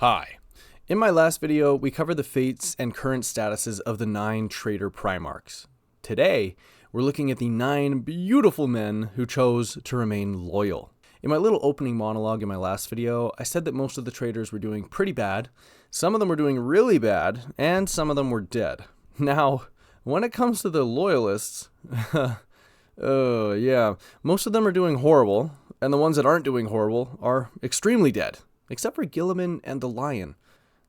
Hi. In my last video, we covered the fates and current statuses of the 9 traitor Primarchs. Today, we're looking at the 9 beautiful men who chose to remain loyal. In my little opening monologue in my last video, I said that most of the traitors were doing pretty bad, some of them were doing really bad, and some of them were dead. Now, when it comes to the Loyalists, most of them are doing horrible, and the ones that aren't doing horrible are extremely dead. Except for Guilliman and the Lion.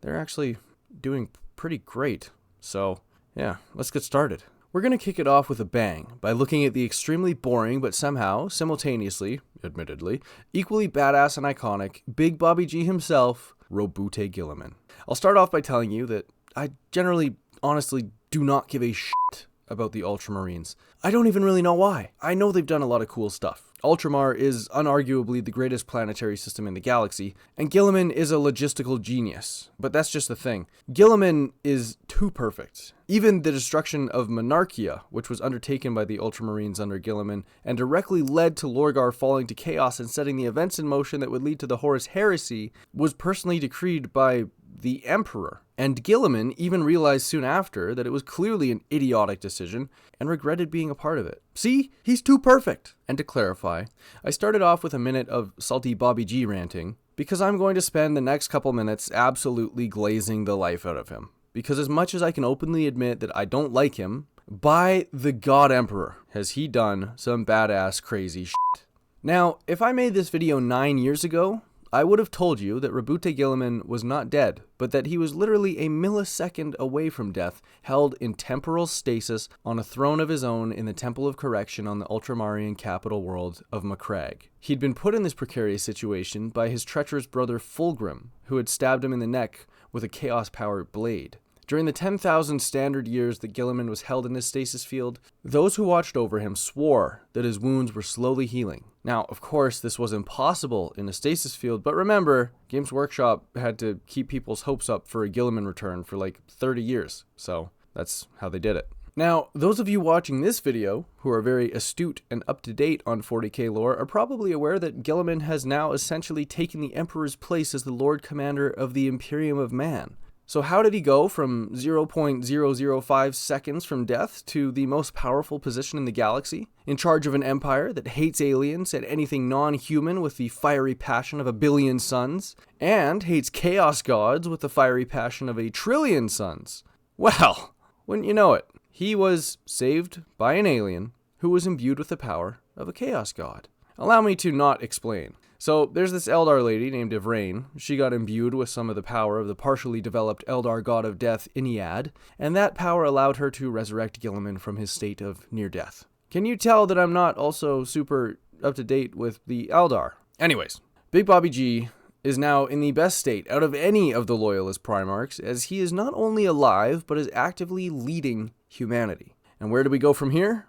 They're actually doing pretty great. So, yeah, let's get started. We're going to kick it off with a bang by looking at the extremely boring but somehow, simultaneously, admittedly, equally badass and iconic Big Bobby G himself, Roboute Guilliman. I'll start off by telling you that I generally, honestly, do not give a shit about the Ultramarines. I don't even really know why. I know they've done a lot of cool stuff. Ultramar is unarguably the greatest planetary system in the galaxy, and Guilliman is a logistical genius. But that's just the thing. Guilliman is too perfect. Even the destruction of Monarchia, which was undertaken by the Ultramarines under Guilliman, and directly led to Lorgar falling to chaos and setting the events in motion that would lead to the Horus Heresy, was personally decreed by the Emperor. And Guilliman even realized soon after that it was clearly an idiotic decision and regretted being a part of it. See? He's too perfect. And to clarify, I started off with a minute of salty Bobby G ranting because I'm going to spend the next couple minutes absolutely glazing the life out of him. Because as much as I can openly admit that I don't like him, by the God Emperor, has he done some badass crazy shit. Now, if I made this video 9 years ago, I would have told you that Roboute Guilliman was not dead, but that he was literally a millisecond away from death, held in temporal stasis on a throne of his own in the Temple of Correction on the Ultramarian capital world of Macragge. He'd been put in this precarious situation by his treacherous brother Fulgrim, who had stabbed him in the neck with a chaos-powered blade. During the 10,000 standard years that Guilliman was held in this stasis field, those who watched over him swore that his wounds were slowly healing. Now, of course, this was impossible in a stasis field, but remember, Games Workshop had to keep people's hopes up for a Guilliman return for like 30 years, so that's how they did it. Now, those of you watching this video, who are very astute and up-to-date on 40k lore, are probably aware that Guilliman has now essentially taken the Emperor's place as the Lord Commander of the Imperium of Man. So how did he go from 0.005 seconds from death to the most powerful position in the galaxy, in charge of an empire that hates aliens and anything non-human with the fiery passion of 1 billion suns, and hates chaos gods with the fiery passion of 1 trillion suns? Well, wouldn't you know it, he was saved by an alien who was imbued with the power of a chaos god. Allow me to not explain. So, there's this Eldar lady named Ivrain. She got imbued with some of the power of the partially developed Eldar god of death, Iniad, and that power allowed her to resurrect Guilliman from his state of near death. Can you tell that I'm not also super up-to-date with the Eldar? Anyways, Big Bobby G is now in the best state out of any of the Loyalist Primarchs, as he is not only alive, but is actively leading humanity. And where do we go from here?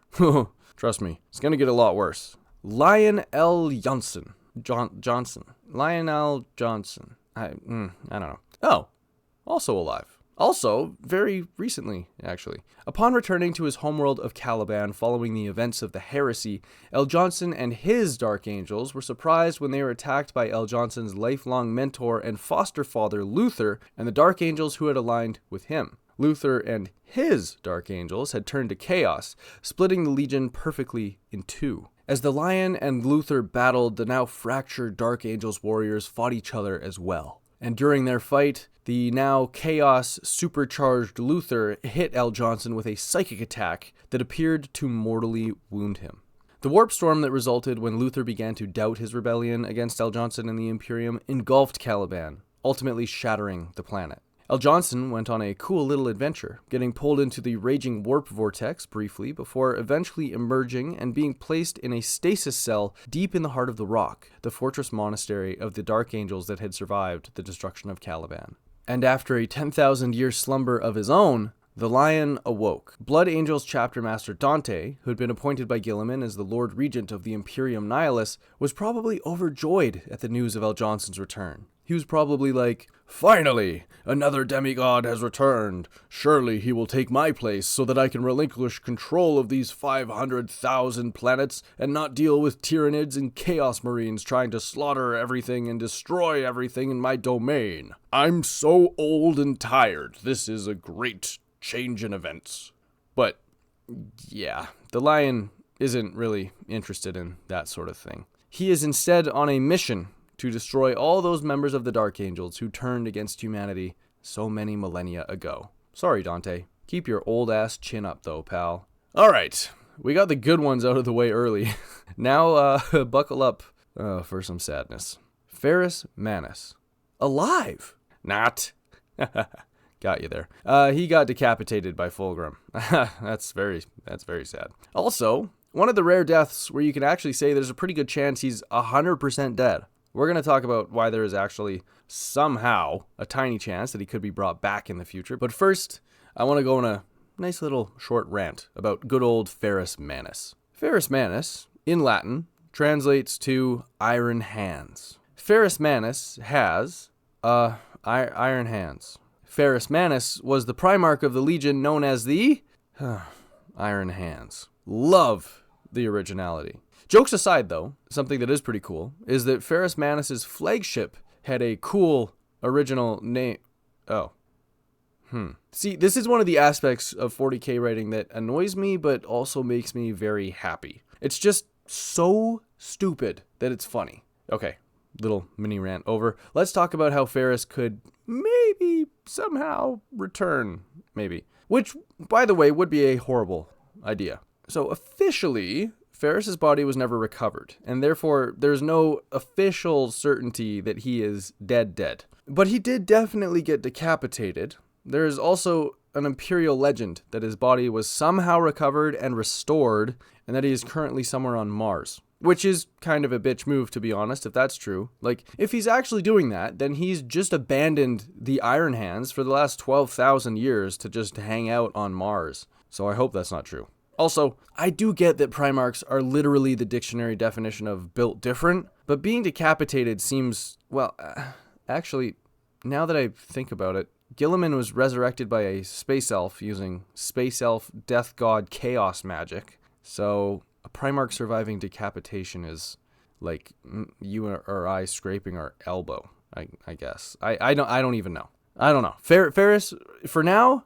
Trust me, it's gonna get a lot worse. Lionel Johnson. Lionel Johnson. I don't know. Oh, also alive. Also, very recently, actually. Upon returning to his homeworld of Caliban following the events of the Heresy, El Johnson and his Dark Angels were surprised when they were attacked by El Johnson's lifelong mentor and foster father, Luther, and the Dark Angels who had aligned with him. Luther and his Dark Angels had turned to chaos, splitting the Legion perfectly in two. As the Lion and Luther battled, the now fractured Dark Angels warriors fought each other as well. And during their fight, the now chaos supercharged Luther hit El Johnson with a psychic attack that appeared to mortally wound him. The warp storm that resulted when Luther began to doubt his rebellion against El Johnson and the Imperium engulfed Caliban, ultimately shattering the planet. El Johnson went on a cool little adventure, getting pulled into the raging warp vortex briefly before eventually emerging and being placed in a stasis cell deep in the heart of the rock, the fortress monastery of the Dark Angels that had survived the destruction of Caliban. And after a 10,000-year slumber of his own, the Lion awoke. Blood Angels chapter master Dante, who had been appointed by Guilliman as the Lord Regent of the Imperium Nihilus, was probably overjoyed at the news of El Johnson's return. He was probably like, "Finally, another demigod has returned. Surely he will take my place so that I can relinquish control of these 500,000 planets and not deal with Tyranids and Chaos Marines trying to slaughter everything and destroy everything in my domain. I'm so old and tired. This is a great change in events." But, yeah, the Lion isn't really interested in that sort of thing. He is instead on a mission to destroy all those members of the Dark Angels who turned against humanity so many millennia ago. Sorry, Dante. Keep your old-ass chin up, though, pal. Alright, we got the good ones out of the way early. Now, buckle up for some sadness. Ferrus Manus. Alive! Not. Got you there. He got decapitated by Fulgrim. That's very sad. Also, one of the rare deaths where you can actually say there's a pretty good chance he's 100% dead. We're going to talk about why there is actually somehow a tiny chance that he could be brought back in the future. But first, I want to go on a nice little short rant about good old Ferrus Manus. Ferrus Manus, in Latin, translates to iron hands. Ferrus Manus has iron hands. Ferrus Manus was the Primarch of the Legion known as the Iron Hands. Love the originality. Jokes aside, though, something that is pretty cool is that Ferrus Manus' flagship had a cool original name. See, this is one of the aspects of 40k writing that annoys me, but also makes me very happy. It's just so stupid that it's funny. Okay, little mini rant over. Let's talk about how Ferrus could maybe somehow return, maybe. Which, by the way, would be a horrible idea. So officially, Ferrus's body was never recovered, and therefore there's no official certainty that he is dead. But he did definitely get decapitated. There is also an imperial legend that his body was somehow recovered and restored, and that he is currently somewhere on Mars. Which is kind of a bitch move, to be honest, if that's true. Like, if he's actually doing that, then he's just abandoned the Iron Hands for the last 12,000 years to just hang out on Mars. So I hope that's not true. Also, I do get that Primarchs are literally the dictionary definition of built different, but being decapitated seems, well, actually, now that I think about it, Guilliman was resurrected by a space elf using space elf death god chaos magic, so a Primarch surviving decapitation is like you or I scraping our elbow, I guess. I don't even know. I don't know. Ferrus, for now,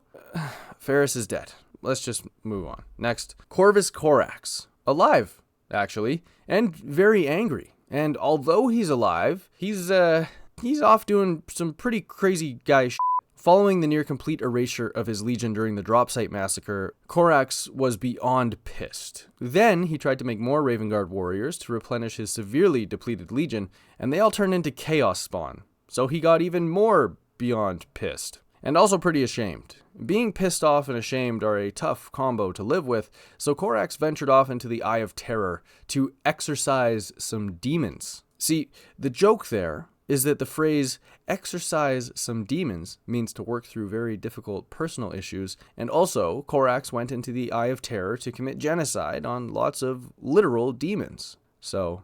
Ferrus is dead. Let's just move on. Next, Corvus Corax. Alive, actually, and very angry. And although he's alive, he's off doing some pretty crazy guy shit. Following the near-complete erasure of his legion during the drop site massacre, Corax was beyond pissed. Then he tried to make more Raven Guard warriors to replenish his severely depleted legion, and they all turned into Chaos Spawn. So he got even more beyond pissed. And also pretty ashamed. Being pissed off and ashamed are a tough combo to live with, so Corax ventured off into the Eye of Terror to exorcise some demons. See, the joke there is that the phrase exorcise some demons means to work through very difficult personal issues, and also Corax went into the Eye of Terror to commit genocide on lots of literal demons. So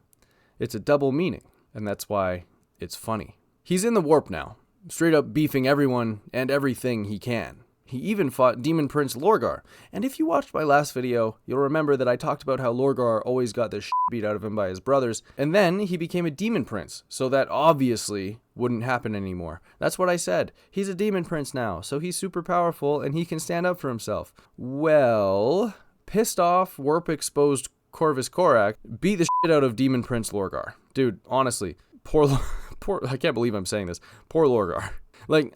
it's a double meaning, and that's why it's funny. He's in the warp now, straight up beefing everyone and everything he can. He even fought Demon Prince Lorgar, and if you watched my last video, you'll remember that I talked about how Lorgar always got the shit beat out of him by his brothers, and then he became a Demon Prince, so that obviously wouldn't happen anymore. That's what I said. He's a Demon Prince now, so he's super powerful and he can stand up for himself. Well, pissed off, warp-exposed Corvus Corax beat the shit out of Demon Prince Lorgar. Dude, honestly, poor, I can't believe I'm saying this. Poor Lorgar. Like,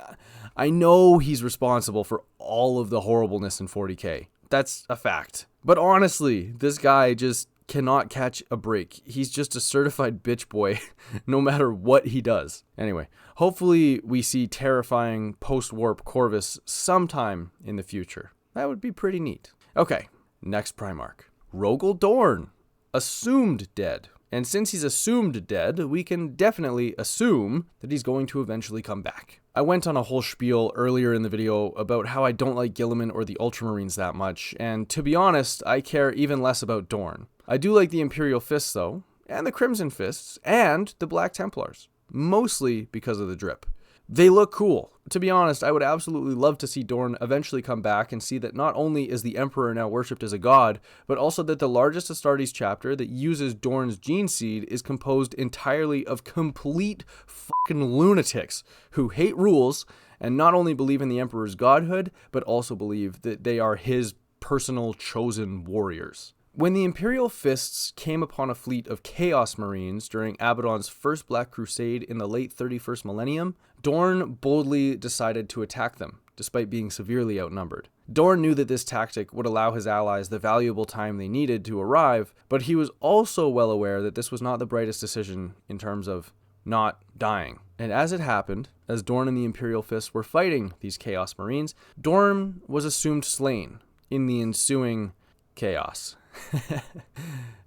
I know he's responsible for all of the horribleness in 40k. That's a fact. But honestly, this guy just cannot catch a break. He's just a certified bitch boy, no matter what he does. Anyway, hopefully we see terrifying post-warp Corvus sometime in the future. That would be pretty neat. Okay, next Primarch. Rogal Dorn. Assumed dead. And since he's assumed dead, we can definitely assume that he's going to eventually come back. I went on a whole spiel earlier in the video about how I don't like Guilliman or the Ultramarines that much, and to be honest, I care even less about Dorn. I do like the Imperial Fists though, and the Crimson Fists, and the Black Templars. mostly because of the drip. They look cool. To be honest, I would absolutely love to see Dorn eventually come back and see that not only is the Emperor now worshipped as a god, but also that the largest Astartes chapter that uses Dorn's gene seed is composed entirely of complete fucking lunatics who hate rules and not only believe in the Emperor's godhood, but also believe that they are his personal chosen warriors. When the Imperial Fists came upon a fleet of Chaos Marines during Abaddon's first Black Crusade in the late 31st millennium, Dorn boldly decided to attack them, despite being severely outnumbered. Dorn knew that this tactic would allow his allies the valuable time they needed to arrive, but he was also well aware that this was not the brightest decision in terms of not dying. And as it happened, as Dorn and the Imperial Fists were fighting these Chaos Marines, Dorn was assumed slain in the ensuing chaos.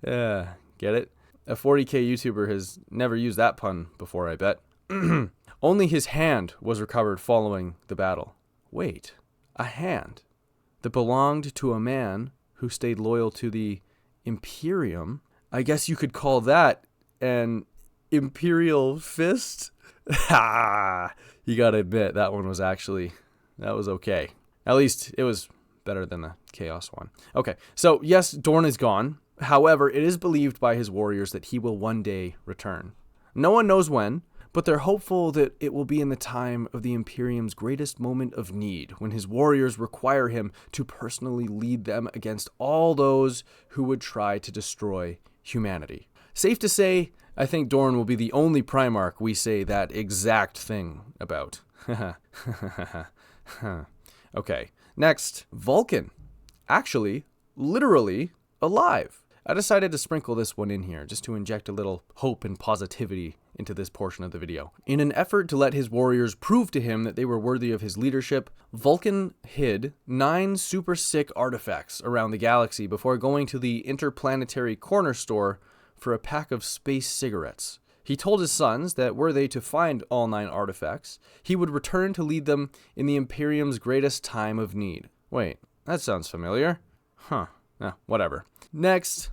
Get it? A 40k YouTuber has never used that pun before, I bet. Only his hand was recovered following the battle. Wait, a hand that belonged to a man who stayed loyal to the Imperium? I guess you could call that an Imperial Fist? Ha! You gotta admit, that was okay. At least it was better than the Chaos one. Okay, so yes, Dorn is gone. However, it is believed by his warriors that he will one day return. No one knows when, but they're hopeful that it will be in the time of the Imperium's greatest moment of need, when his warriors require him to personally lead them against all those who would try to destroy humanity. Safe to say, I think Dorn will be the only Primarch we say that exact thing about. Okay, next, Vulkan. Actually, literally alive. I decided to sprinkle this one in here just to inject a little hope and positivity into this portion of the video. In an effort to let his warriors prove to him that they were worthy of his leadership, Vulkan hid 9 super sick artifacts around the galaxy before going to the interplanetary corner store for a pack of space cigarettes. He told his sons that were they to find all 9 artifacts, he would return to lead them in the Imperium's greatest time of need. Wait, that sounds familiar. Huh. Whatever. Next,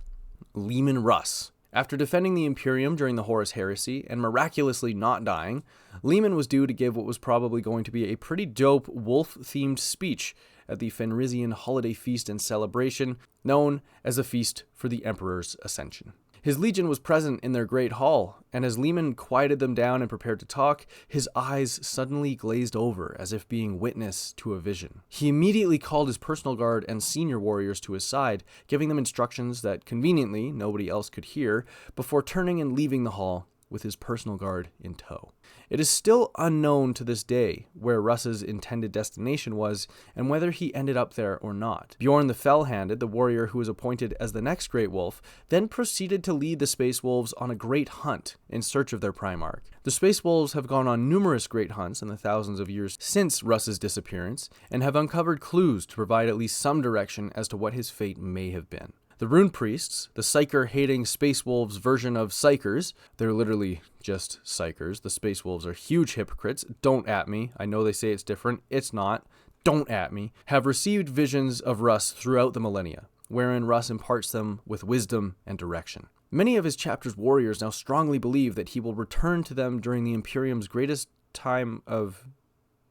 Leman Russ. After defending the Imperium during the Horus Heresy and miraculously not dying, Leman was due to give what was probably going to be a pretty dope wolf-themed speech at the Fenrisian holiday feast and celebration known as a Feast for the Emperor's Ascension. His legion was present in their great hall, and as Leman quieted them down and prepared to talk, his eyes suddenly glazed over as if being witness to a vision. He immediately called his personal guard and senior warriors to his side, giving them instructions that conveniently nobody else could hear, before turning and leaving the hall with his personal guard in tow. It is still unknown to this day where Russ's intended destination was and whether he ended up there or not. Bjorn the Fell-Handed, the warrior who was appointed as the next Great Wolf, then proceeded to lead the Space Wolves on a great hunt in search of their Primarch. The Space Wolves have gone on numerous great hunts in the thousands of years since Russ's disappearance and have uncovered clues to provide at least some direction as to what his fate may have been. The Rune Priests, the Psyker-hating Space Wolves version of Psykers, they're literally just Psykers. The Space Wolves are huge hypocrites. Don't at me. I know they say it's different. It's not. Don't at me. Have received visions of Russ throughout the millennia, wherein Russ imparts them with wisdom and direction. Many of his chapter's warriors now strongly believe that he will return to them during the Imperium's greatest time of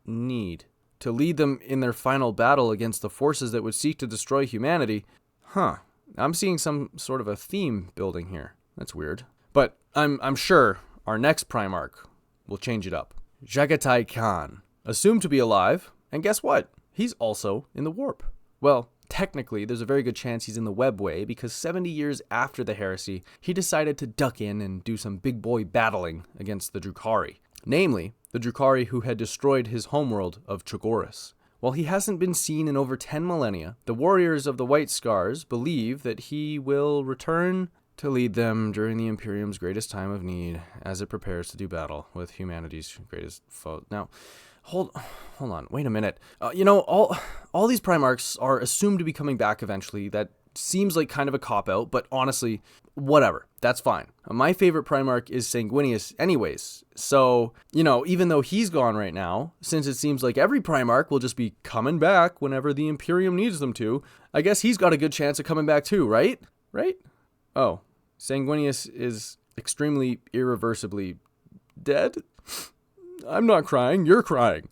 need, to lead them in their final battle against the forces that would seek to destroy humanity. I'm seeing some sort of a theme building here. That's weird. But I'm sure our next Primarch will change it up. Jagatai Khan, assumed to be alive, and guess what? He's also in the warp. Well, technically, there's a very good chance he's in the webway because 70 years after the heresy, he decided to duck in and do some big boy battling against the Drukhari. Namely, the Drukhari who had destroyed his homeworld of Chogoris. While he hasn't been seen in over 10 millennia, the warriors of the White Scars believe that he will return to lead them during the Imperium's greatest time of need as it prepares to do battle with humanity's greatest foe. Now, hold on, wait a minute. All these Primarchs are assumed to be coming back eventually. That seems like kind of a cop-out, but honestly, whatever. That's fine. My favorite Primarch is Sanguinius anyways. So, even though he's gone right now, since it seems like every Primarch will just be coming back whenever the Imperium needs them to, I guess he's got a good chance of coming back too, right? Right? Oh, Sanguinius is extremely irreversibly dead? I'm not crying, you're crying.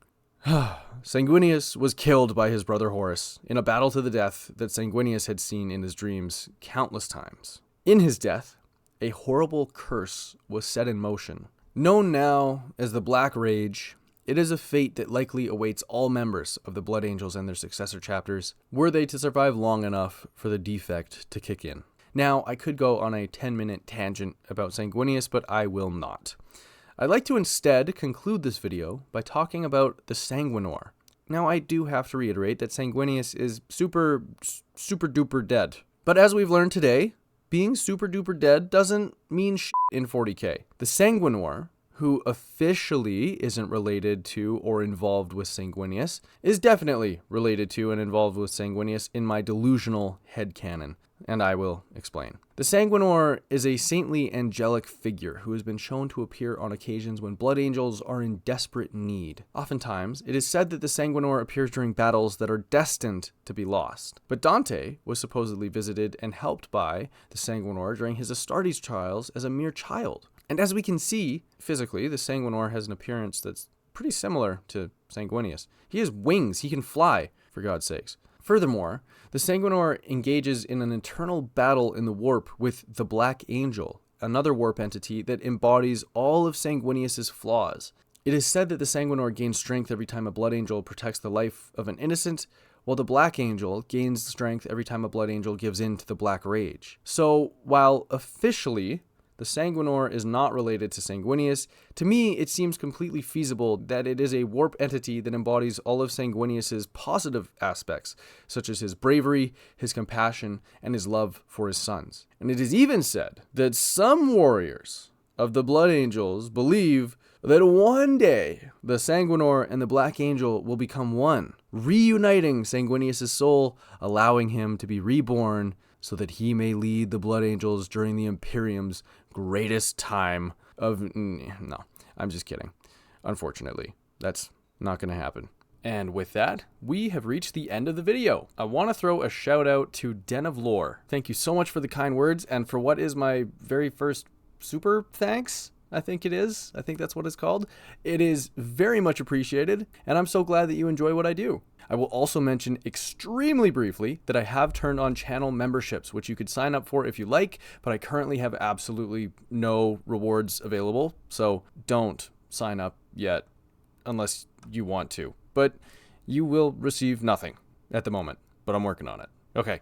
Sanguinius was killed by his brother Horus in a battle to the death that Sanguinius had seen in his dreams countless times. In his death, a horrible curse was set in motion. Known now as the Black Rage, it is a fate that likely awaits all members of the Blood Angels and their successor chapters, were they to survive long enough for the defect to kick in. Now, I could go on a 10-minute tangent about Sanguinius, but I will not. I'd like to instead conclude this video by talking about the Sanguinor. Now, I do have to reiterate that Sanguinius is super duper dead. But as we've learned today, being super duper dead doesn't mean shit in 40k. The Sanguinor, who officially isn't related to or involved with Sanguinius, is definitely related to and involved with Sanguinius in my delusional headcanon, and I will explain. The Sanguinor is a saintly angelic figure who has been shown to appear on occasions when blood angels are in desperate need. Oftentimes, it is said that the Sanguinor appears during battles that are destined to be lost. But Dante was supposedly visited and helped by the Sanguinor during his Astartes trials as a mere child. And as we can see, physically, the Sanguinor has an appearance that's pretty similar to Sanguinius. He has wings, he can fly, for God's sakes. Furthermore, the Sanguinor engages in an eternal battle in the warp with the Black Angel, another warp entity that embodies all of Sanguinius' flaws. It is said that the Sanguinor gains strength every time a Blood Angel protects the life of an innocent, while the Black Angel gains strength every time a Blood Angel gives in to the Black Rage. So, while officially the Sanguinor is not related to Sanguinius, to me it seems completely feasible that it is a warp entity that embodies all of Sanguinius' positive aspects, such as his bravery, his compassion, and his love for his sons. And it is even said that some warriors of the Blood Angels believe that one day the Sanguinor and the Black Angel will become one, reuniting Sanguinius' soul, allowing him to be reborn so that he may lead the Blood Angels during the Imperium's greatest time of... No, I'm just kidding. Unfortunately, that's not going to happen. And with that, we have reached the end of the video. I want to throw a shout out to Den of Lore. Thank you so much for the kind words and for what is my very first super thanks. I think it is. I think that's what it's called. It is very much appreciated, and I'm so glad that you enjoy what I do. I will also mention extremely briefly that I have turned on channel memberships, which you could sign up for if you like, but I currently have absolutely no rewards available, so don't sign up yet unless you want to. But you will receive nothing at the moment, but I'm working on it. Okay,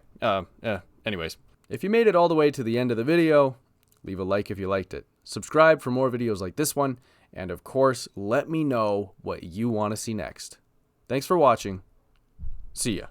anyways, if you made it all the way to the end of the video, leave a like if you liked it. Subscribe for more videos like this one, and of course, let me know what you want to see next. Thanks for watching. See ya.